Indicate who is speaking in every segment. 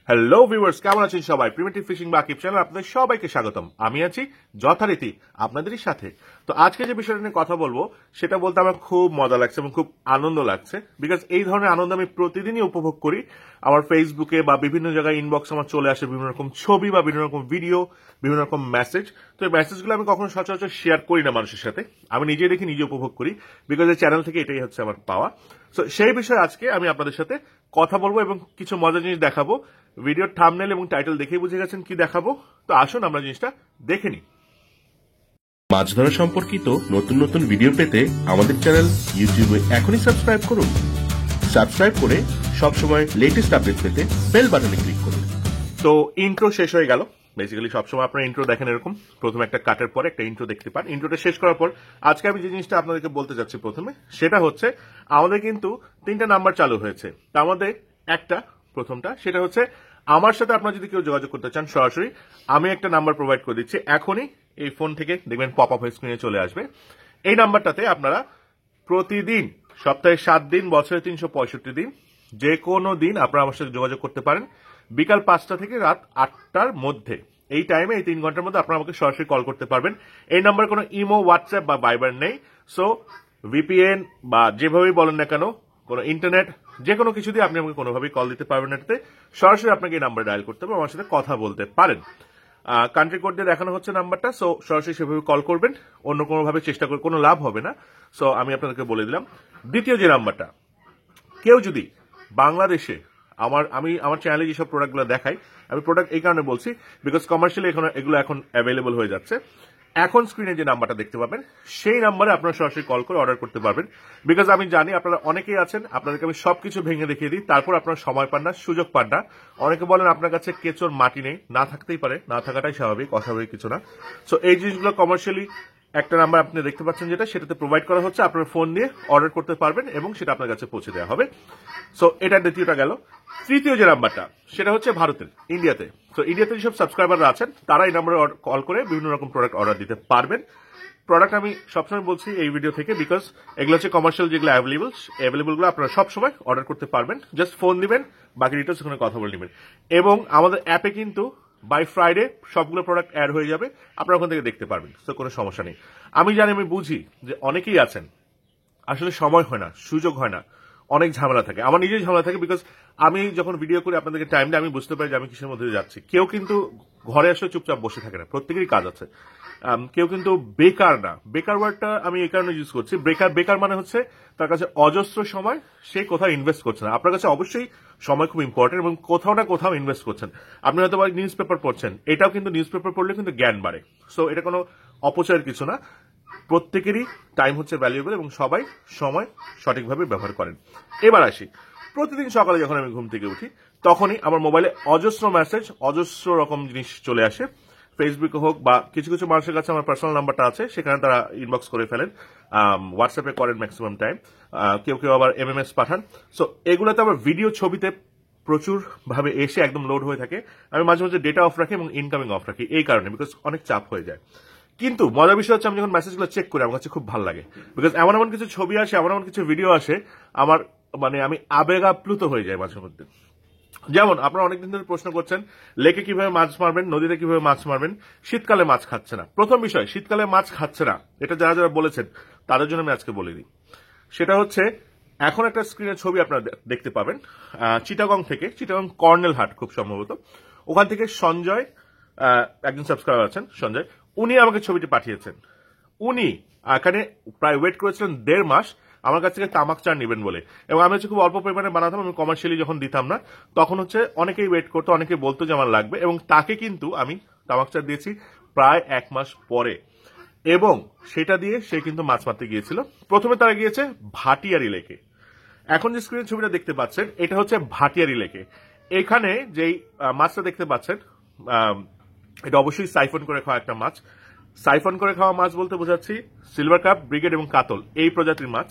Speaker 1: Hello viewers, কেমন আছেন সবাই? প্রিমিটিভ ফিশিং বা কিপ চ্যানেল আপনাদের সবাইকে স্বাগতম। আমি আছি যথারীতি আপনাদেরই সাথে। তো আজকে যে বিষয়টা নিয়ে কথা বলবো সেটা বলতে আমার খুব মজা লাগছে এবং খুব আনন্দ লাগছে, বিকজ এই ধরনের আনন্দ আমি প্রতিদিনই উপভোগ করি। আমার ফেসবুকে বা বিভিন্ন জায়গায় ইনবক্স আমার চলে আসে বিভিন্ন রকম ছবি বা বিভিন্ন রকম ভিডিও, বিভিন্ন রকম মেসেজ। তো এই মেসেজগুলো আমি কখনো সচরাচর শেয়ার করি না মানুষের সাথে, আমি নিজে দেখি নিজে উপভোগ করি, বিকজ এই চ্যানেল থেকে এটাই হচ্ছে আমার পাওয়া। তো সেই বিষয়ে আজকে আমি আপনাদের সাথে কথা বলবো এবং কিছু মজার জিনিস দেখাবো। ভিডিওর থাম্বনেল এবং টাইটেল দেখেই বুঝে গেছেন কি দেখাবো, তো আসুন আমরা জিনিসটা দেখে নিই।
Speaker 2: মাছ ধরা সম্পর্কিত নতুন নতুন ভিডিও পেতে আমাদের চ্যানেল ইউটিউবে এখনই সাবস্ক্রাইব করুন। সাবস্ক্রাইব করে সবসময় লেটেস্ট আপডেট পেতে বেল বাটনে ক্লিক করুন।
Speaker 1: তো ইন্ট্রো শেষ হয়ে গেল। বেসিক্যালি সবসময় আপনারা ইন্ট্রো দেখেন এরকম, প্রথমে একটা কাটের পর একটা ইন্ট্রো দেখতে পান। ইন্ট্রোটা শেষ করার পর আজকে আমি যে জিনিসটা আপনাদেরকে বলতে যাচ্ছি প্রথমে, সেটা হচ্ছে আমাদের কিন্তু 3টা নাম্বার চালু হয়েছে। তার মধ্যে প্রথমটা সেটা হচ্ছে আমার সাথে আপনারা যদি কেউ যোগাযোগ করতে চান সরাসরি, আমি একটা নাম্বার প্রোভাইড করে দিচ্ছি। এখনই এই ফোন থেকে দেখবেন পপ আপ স্ক্রিনে চলে আসবে। এই নাম্বারটাতে আপনারা প্রতিদিন, সপ্তাহে 7 দিন, বছরে 365 দিন, যে কোনো দিন আপনারা আমার সাথে যোগাযোগ করতে পারেন বিকাল 5টা থেকে রাত 8টার মধ্যে। এই টাইমে, এই 3 ঘন্টার মধ্যে আপনারা আমাকে সরাসরি কল করতে পারবেন। এই নাম্বার কোনো ইমো, হোয়াটসঅ্যাপ বা ভাইবার নেই। সো ভিপিএন বা যেভাবেই বলেন না কেন, কোনো ইন্টারনেট, যে কোনো কিছু দিয়ে আপনি আমাকে কোনোভাবেই কল দিতে পারবেন। এটাতে সরাসরি আপনাকে এই নাম্বার ডায়াল করতে হবে, আমার সাথে কথা বলতে পারেন। কান্ট্রি কোড দিয়ে দেখানো হচ্ছে নাম্বারটা, সো সরাসরি সেভাবে কল করবেন। অন্য কোনোভাবে চেষ্টা করে কোনো লাভ হবে না। সো আমি আপনাদেরকে বলে দিলাম। দ্বিতীয় যে নাম্বারটা, কেউ যদি বাংলাদেশে আমি আমার চ্যানেলে যেসব প্রোডাক্টগুলো দেখাই, আমি প্রোডাক্ট এই কারণে বলছি বিকজ কমার্শিয়ালি এগুলো এখন অ্যাভেলেবল হয়ে যাচ্ছে। এখন স্ক্রিনে যে নাম্বারটা দেখতে পাবেন সেই নাম্বারে আপনারা সরাসরি কল করে অর্ডার করতে পারবেন। বিকজ আমি জানি আপনারা অনেকেই আছেন, আপনাদেরকে আমি সবকিছু ভেঙে দেখিয়ে দিই, তারপর আপনারা সময় পান না, সুযোগ পান না। অনেকে বলেন আপনার কাছে কেঁচোর মাটি নেই, না থাকতেই পারে, না থাকাটাই স্বাভাবিক, অস্বাভাবিক কিছু না। সো এই জিনিসগুলো কমার্শিয়ালি একটা নাম্বার আপনি দেখতে পাচ্ছেন সেটাতে প্রোভাইড করা হচ্ছে, আপনার ফোন দিয়ে অর্ডার করতে পারবেন এবং সেটা আপনার কাছে পৌঁছে দেওয়া হবে। সো এটা দ্বিতীয়টা গেল। তৃতীয় যে নাম্বারটা সেটা হচ্ছে ভারতের, ইন্ডিয়াতে। তো ইন্ডিয়াতে যেসব সাবস্ক্রাইবাররা আছেন তারা এই নাম্বারে কল করে বিভিন্ন রকম প্রোডাক্ট অর্ডার দিতে পারবেন। প্রোডাক্ট আমি সবসময় বলছি এই ভিডিও থেকে, বিকজ এগুলো হচ্ছে কমার্শিয়াল, যেগুলো অ্যাভেলেবলগুলো আপনারা সবসময় অর্ডার করতে পারবেন। জাস্ট ফোন দিবেন, বাকি ডিটেলস ওখানে কথা বলে নেবেন। এবং আমাদের অ্যাপে কিন্তু বাই ফ্রাইডে সবগুলো প্রোডাক্ট অ্যাড হয়ে যাবে, আপনারা ওখান থেকে দেখতে পারবেন। তো কোনো সমস্যা নেই। আমি জানি, আমি বুঝি যে অনেকেই আছেন আসলে সময় হয় না, সুযোগ হয় না, অনেক ঝামেলা থাকে। আমার নিজের ঝামেলা থাকে, বিকজ আমি যখন ভিডিও করি আপনাদেরকে টাইম দিই, আমি বুঝতে পারি যে আমি কিসের মধ্যে যাচ্ছি। কেউ কিন্তু ঘরে আসলে চুপচাপ বসে থাকে না, প্রত্যেকেরই কাজ আছে। কেউ কিন্তু বেকার না। বেকার ওয়ার্ডটা আমি এই কারণে ইউজ করছি। বেকার মানে হচ্ছে তার কাছে অজস্র সময়, সে কোথাও ইনভেস্ট করছে না। আপনার কাছে অবশ্যই সময় খুব ইম্পর্টেন্ট এবং কোথাও না কোথাও ইনভেস্ট করছেন। আপনি হয়তো নিউজ পেপার পড়ছেন, এটাও কিন্তু নিউজ পেপার পড়লে কিন্তু জ্ঞান বাড়ে। সো এটা কোনো অপচয়ের কিছু না। প্রত্যেকেরই টাইম হচ্ছে ভ্যালুয়েবল এবং সবাই সময় সঠিকভাবে ব্যবহার করেন। এবার আসি, প্রতিদিন সকালে যখন আমি ঘুম থেকে উঠি তখনই আমার মোবাইলে অজস্র মেসেজ, অজস্র রকম জিনিস চলে আসে। ফেসবুকে হোক বা কিছু কিছু মানুষের কাছে আমার পার্সোনাল নাম্বারটা আছে, সেখানে তারা ইনবক্স করে ফেলেন, হোয়াটসঅ্যাপে করেন ম্যাক্সিমাম টাইম, কেউ কেউ আবার এমএমএস পাঠান। সো এগুলোতে আমার ভিডিও, ছবিতে প্রচুর ভাবে এসে একদম লোড হয়ে থাকে। আমি মাঝে মাঝে ডেটা অফ রাখি এবং ইনকামিং অফ রাখি, এই কারণে, বিকজ অনেক চাপ হয়ে যায়। কিন্তু মজার বিষয় হচ্ছে আমি যখন মেসেজগুলো চেক করি আমার কাছে খুব ভালো লাগে, বিকজ এমন এমন কিছু ছবি আসে, এমন এমন কিছু ভিডিও আসে, আমার আমি আবেগ আপ্লুত হয়ে যাই মাঝে মধ্যে। যেমন আপনারা অনেকদিন ধরে প্রশ্ন করছেন লেকে কিভাবে মাছ মারবেন, নদীতে কিভাবে মাছ মারবেন, শীতকালে মাছ খাচ্ছে না। প্রথম বিষয়, শীতকালে মাছ খাচ্ছে না এটা যারা যারা বলেছেন তাদের জন্য আমি আজকে বলে দিই। সেটা হচ্ছে, এখন একটা স্ক্রিনের ছবি আপনারা দেখতে পাবেন চিটাগং থেকে, চিটাগং কর্নেল হাট খুব সম্ভবত, ওখান থেকে সঞ্জয়, একজন সাবস্ক্রাইবার আছেন সঞ্জয়, উনি আমাকে ছবিটি পাঠিয়েছেন। উনি এখানে প্রায় ওয়েট করেছিলেন 1.5 মাস আমার কাছ থেকে তামাক চা নেবেন বলে, এবং আমি হচ্ছে খুব অল্প পরিমাণে বানাতাম, আমি কমার্শিয়ালি যখন দিতাম না তখন হচ্ছে অনেকেই ওয়েট করতো, অনেকেই বলতো যে আমার লাগবে, এবং তাকে কিন্তু আমি তামাক চা দিয়েছি প্রায় 1 মাস পরে, এবং সেটা দিয়ে সে কিন্তু মাছ মারতে গিয়েছিল। প্রথমে তারা গিয়েছে ভাটিয়ারি লেকে। এখন যে স্ক্রিনের ছবিটা দেখতে পাচ্ছেন এটা হচ্ছে ভাটিয়ারি লেকে। এখানে যেই মাছটা দেখতে পাচ্ছেন এটা অবশ্যই সাইফন করে খাওয়া একটা মাছ। সাইফন করে খাওয়া মাছ বলতে বোঝাচ্ছি সিলভার কাপ, ব্রিগেড এবং কাতল, এই প্রজাতির মাছ।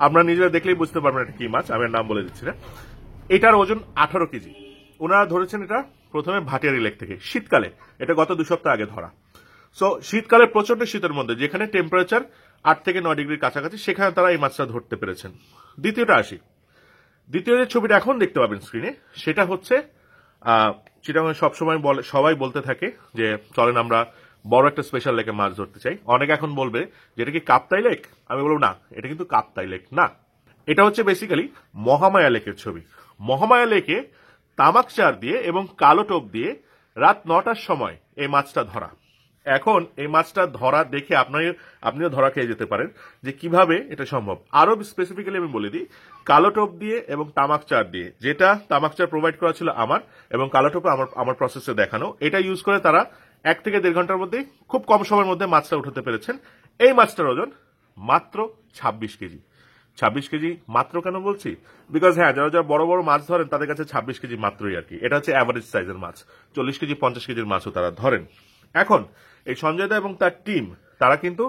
Speaker 1: আপনারা নিজেরা দেখলেই বুঝতে পারবেন এটা কি মাছ, আমি নাম বলে দিচ্ছি না। এটার ওজন 18 কেজি। ওনারা ধরেছেন এটা প্রথমে ভাটিয়ারি লেক থেকে, শীতকালে, এটা গত 2 সপ্তাহ আগে ধরা। সো শীতকালে প্রচন্ড শীতের মধ্যে যেখানে টেম্পারেচার 8 থেকে 9 ডিগ্রির কাছাকাছি, সেখানে তারা এই মাছটা ধরতে পেরেছেন। দ্বিতীয়টা আসি, দ্বিতীয় যে ছবিটা এখন দেখতে পাবেন স্ক্রিনে, সেটা হচ্ছে চিটাগাং সবসময় সবাই বলতে থাকে যে চলেন আমরা বড় একটা স্পেশাল লেকে মাছ ধরতে চাই। অনেকে এখন বলবে যে এটা কি কাপ্তাই লেক, আমি বলবো না, এটা কিন্তু কাপ্তাই লেক না, এটা হচ্ছে বেসিক্যালি মহামায়া লেকের ছবি। মহামায়া লেকে তামাক চার দিয়ে এবং কালো টোপ দিয়ে রাত 9টার সময় এই মাছটা ধরা। এখন এই মাছটা ধরা দেখে আপনিও ধরা খেয়ে যেতে পারেন যে কিভাবে এটা সম্ভব। আরো স্পেসিফিক্যালি আমি বলে দিই, কালো টোপ দিয়ে এবং তামাক চার দিয়ে, যেটা তামাক চার প্রোভাইড করা ছিল আমার এবং কালো টোপে আমার প্রসেসে দেখানো, এটা ইউজ করে তারা 1 থেকে 1.5 ঘন্টার মধ্যে খুব কম সময়ের মধ্যে মাছটা উঠাতে পেরেছেন। এই মাছটার ওজন মাত্র 26 কেজি। 26 কেজি মাত্র কেন বলছি? বিকজ হ্যাঁ, যারা বড় বড় মাছ ধরেন তাদের কাছে 26 কেজি মাত্রই আর কি। এটা হচ্ছে অ্যাভারেজ সাইজের মাছ। 40 কেজি 50 কেজির মাছও তারা ধরেন। এখন এই সঞ্জয় দা এবং তার টিম তারা কিন্তু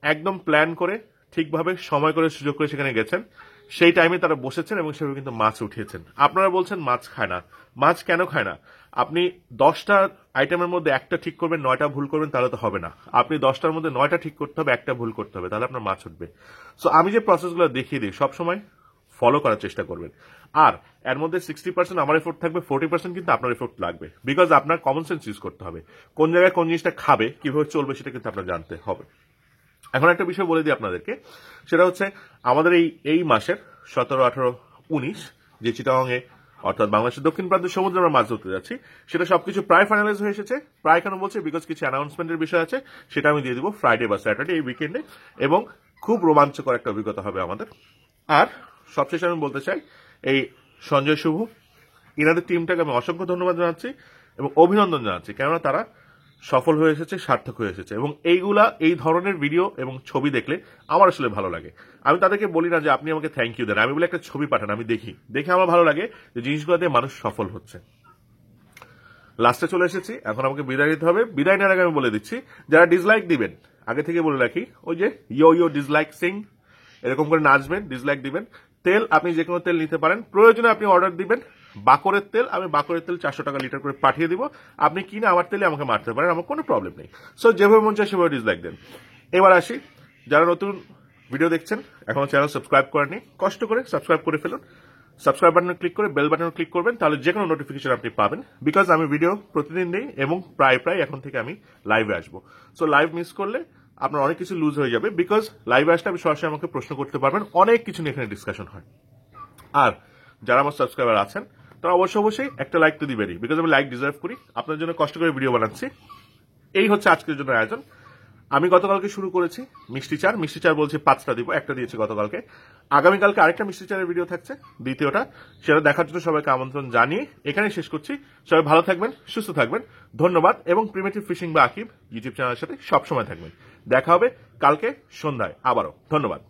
Speaker 1: একদম প্ল্যান করে ঠিকভাবে সময় করে সুযোগ করে সেখানে গেছেন। সেই টাইমে তারা বসেছেন এবং সেভাবে কিন্তু মাছ উঠিয়েছেন। আপনারা বলছেন মাছ খায় না, মাছ কেন খায় না? আপনি 10টা আইটেমের মধ্যে একটা ঠিক করবেন, 9টা ভুল করবেন, তাহলে তো হবে না। আপনি 10টার মধ্যে 9টা ঠিক করতে হবে, একটা ভুল করতে হবে, তাহলে আপনার মাছ উঠবে। সো আমি যে প্রসেসগুলো দেখিয়ে দিই সবসময় ফলো করার চেষ্টা করবেন। আর এর মধ্যে 60% আমার এফোর্ট থাকবে, 40% কিন্তু আপনার এফোর্ট লাগবে। বিকজ আপনার কমন সেন্স ইউজ করতে হবে। কোন জায়গায় কোন জিনিসটা খাবে, কিভাবে চলবে, সেটা কিন্তু আপনার জানতে হবে। এখন একটা বিষয় বলে দিই আপনাদেরকে, সেটা হচ্ছে আমাদের এই মাসের 17, 18, 19 যে চিটাগাং এ অর্থাৎ বাংলাদেশের দক্ষিণ প্রান্তের সমুদ্রে আমরা মাছ ধরতে যাচ্ছি, সেটা সবকিছু প্রায় ফাইনালাইজ হয়ে এসেছে। প্রায় কেন বলছি? বিকজ কিছু অ্যানাউন্সমেন্টের বিষয় আছে, সেটা আমি দিয়ে দিব ফ্রাইডে বা স্যাটারডে, এই উইকেন্ডে, এবং খুব রোমাঞ্চকর একটা অভিজ্ঞতা হবে আমাদের। আর সবশেষে আমি বলতে চাই, এই সঞ্জয় শুভ ইনাদের টিমটাকে আমি অসংখ্য ধন্যবাদ জানাচ্ছি এবং অভিনন্দন জানাচ্ছি, কেননা তারা সফল হয়ে এসেছে, সার্থক হয়ে এসেছে। এবং এই ধরনের ভিডিও এবং ছবি দেখলে আমার আসলে ভালো লাগে। আমি তাদেরকে বলি না যে আপনি আমাকে থ্যাংক ইউ দেন, আমি বলি একটা ছবি পাঠান, আমি দেখে আমার ভালো লাগে যে জিনিসগুলো দিয়ে মানুষ সফল হচ্ছে। লাস্টে চলে এসেছি, এখন আমাকে বিদায় নিতে হবে। বিদায় নেওয়ার আগে আমি বলে দিচ্ছি, যারা ডিসলাইক দিবেন, আগে থেকে বলে রাখি, ওই যে ইয়ো ডিসলাইক সিং, এরকম করে নাচবেন, ডিসলাইক দিবেন। তেল আপনি যে কোনো তেল নিতে পারেন, প্রয়োজনে আপনি অর্ডার দিবেন বাকরের তেল। আমি বাকরের তেল 400 টাকা লিটার করে পাঠিয়ে দিব, আপনি কিনে আমার তেলে আমাকে মারতে পারেন, আমার কোনো প্রবলেম নেই। সো যেভাবে মন চায় সেভাবে ডিসলাইক দেন। এবার আসি, যারা নতুন ভিডিও দেখছেন, এখনো চ্যানেল সাবস্ক্রাইব করেননি, কষ্ট করে সাবস্ক্রাইব করে ফেলুন। সাবস্ক্রাইব বাটনে ক্লিক করে বেল বাটনে ক্লিক করবেন, তাহলে যে কোনো নোটিফিকেশন আপনি পাবেন। বিকজ আমি ভিডিও প্রতিদিন দিই এবং প্রায় এখন থেকে আমি লাইভে আসবো। সো লাইভ মিস করলে আপনার অনেক কিছু লুজ হয়ে যাবে। বিকজ লাইভে আসলে আপনি সরাসরি আমাকে প্রশ্ন করতে পারবেন, অনেক কিছু নিয়ে এখানে ডিসকাশন হয়। আর যারা আমার সাবস্ক্রাইবার আছেন তারা অবশ্যই একটা লাইক তো দিবেনই, বিকজ আমি লাইক ডিজার্ভ করি। আপনার জন্য কষ্ট করে ভিডিও বানাচ্ছি। এই হচ্ছে আজকের জন্য আয়োজন। আমি গতকালকে শুরু করেছি মিষ্টি চার বলছি 5টা দিব, একটা দিয়েছি গতকালকে। আগামীকালকে আরেকটা মিষ্টি চারের ভিডিও থাকছে, দ্বিতীয়টা, সেটা দেখার জন্য সবাইকে আমন্ত্রণ জানিয়ে এখানে শেষ করছি। সবাই ভালো থাকবেন, সুস্থ থাকবেন, ধন্যবাদ। এবং প্রিমিটিভ ফিশিং বা আকিব ইউটিউব চ্যানেলের সাথে সবসময় থাকবেন। দেখা হবে কালকে সন্ধ্যায় আবারও। ধন্যবাদ।